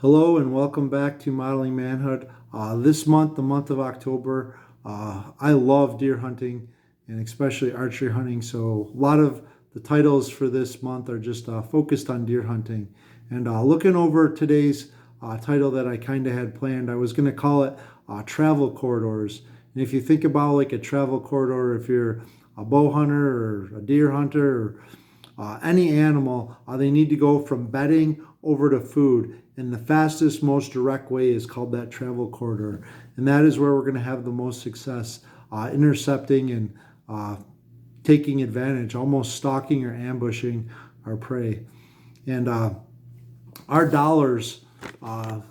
Hello and welcome back to Modeling Manhood. This month, the month of October, I love deer hunting and especially archery hunting. So a lot of the titles for this month are just focused on deer hunting. And looking over today's title that I kind of had planned, I was going to call it Travel Corridors. And if you think about like a travel corridor, if you're a bow hunter or a deer hunter or any animal, they need to go from bedding over to food. And the fastest, most direct way is called that travel corridor. And that is where we're going to have the most success intercepting and taking advantage, almost stalking or ambushing our prey. And our dollars,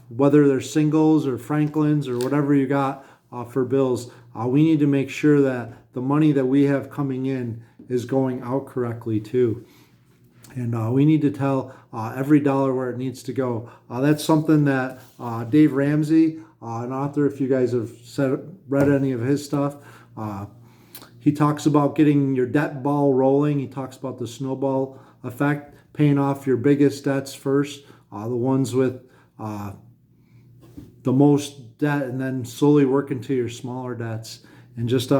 whether they're singles or Franklins or whatever you got for bills, we need to make sure that the money that we have coming in is going out correctly too. And we need to tell every dollar where it needs to go. That's something that Dave Ramsey, an author, if you guys have read any of his stuff, he talks about getting your debt ball rolling. He talks about the snowball effect, paying off your biggest debts first, the ones with the most debt, and then slowly working to your smaller debts. And just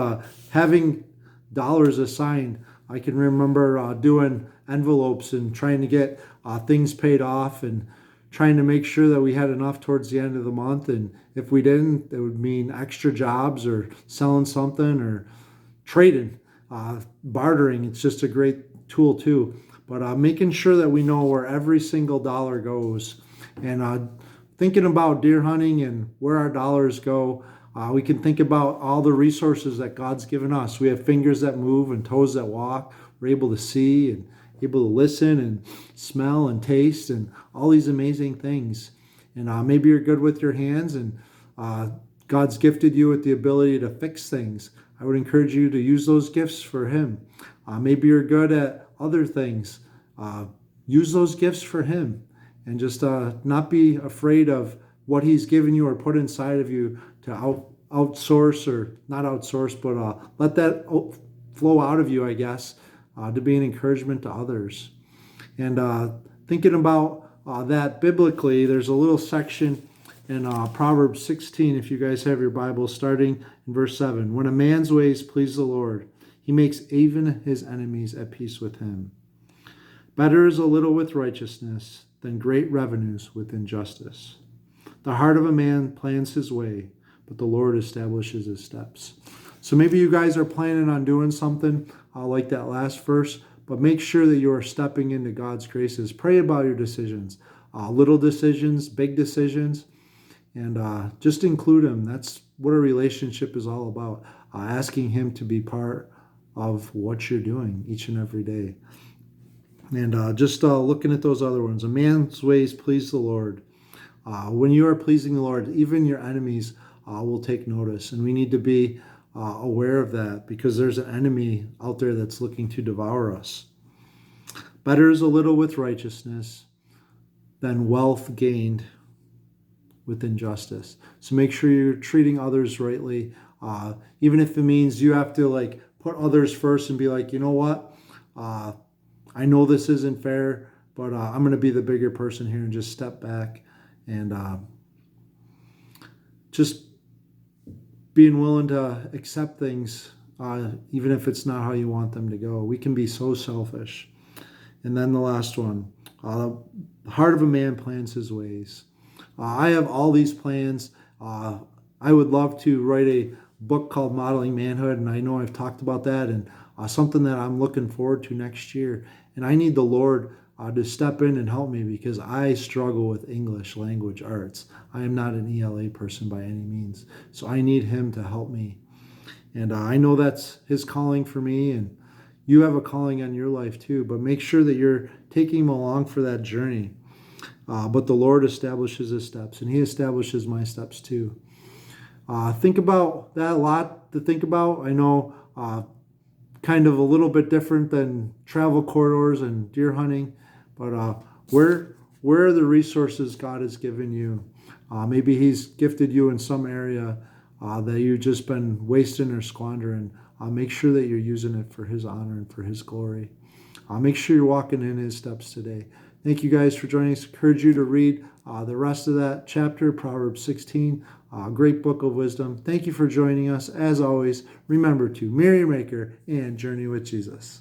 having dollars assigned. I can remember doing envelopes and trying to get things paid off and trying to make sure that we had enough towards the end of the month. And if we didn't, it would mean extra jobs or selling something or trading, bartering. It's just a great tool too. But making sure that we know where every single dollar goes and thinking about deer hunting and where our dollars go. We can think about all the resources that God's given us. We have fingers that move and toes that walk. We're able to see and able to listen and smell and taste and all these amazing things. And maybe you're good with your hands and God's gifted you with the ability to fix things. I would encourage you to use those gifts for Him. Maybe you're good at other things. Use those gifts for Him and just not be afraid of what He's given you or put inside of you to outsource or not outsource, but let that flow out of you, I guess, to be an encouragement to others. And thinking about that biblically, there's a little section in Proverbs 16, if you guys have your Bible, starting in verse 7. When a man's ways please the Lord, He makes even his enemies at peace with him. Better is a little with righteousness than great revenues with injustice. The heart of a man plans his way, but the Lord establishes his steps. So maybe you guys are planning on doing something like that last verse, but make sure that you are stepping into God's graces. Pray about your decisions, little decisions, big decisions, and just include Him. That's what a relationship is all about, asking Him to be part of what you're doing each and every day. And just looking at those other ones, a man's ways please the Lord. When you are pleasing the Lord, even your enemies will take notice. And we need to be aware of that because there's an enemy out there that's looking to devour us. Better is a little with righteousness than wealth gained with injustice. So make sure you're treating others rightly, even if it means you have to put others first and be like, you know what? I know this isn't fair, but I'm going to be the bigger person here and just step back. And just being willing to accept things, even if it's not how you want them to go. We can be so selfish. And then the last one, the heart of a man plans his ways. I have all these plans. I would love to write a book called Modeling Manhood, and I know I've talked about that, and something that I'm looking forward to next year. And I need the Lord to step in and help me because I struggle with English language arts. I am not an ELA person by any means. So I need Him to help me. And I know that's His calling for me, and you have a calling on your life too, but make sure that you're taking Him along for that journey. But the Lord establishes His steps, and He establishes my steps too. Think about that, a lot to think about. I know kind of a little bit different than travel corridors and deer hunting, but where are the resources God has given you? Maybe He's gifted you in some area that you've just been wasting or squandering. Make sure that you're using it for His honor and for His glory. Make sure you're walking in His steps today. Thank you guys for joining us. I encourage you to read the rest of that chapter, Proverbs 16. Great book of wisdom. Thank you for joining us. As always, remember to marry your maker and journey with Jesus.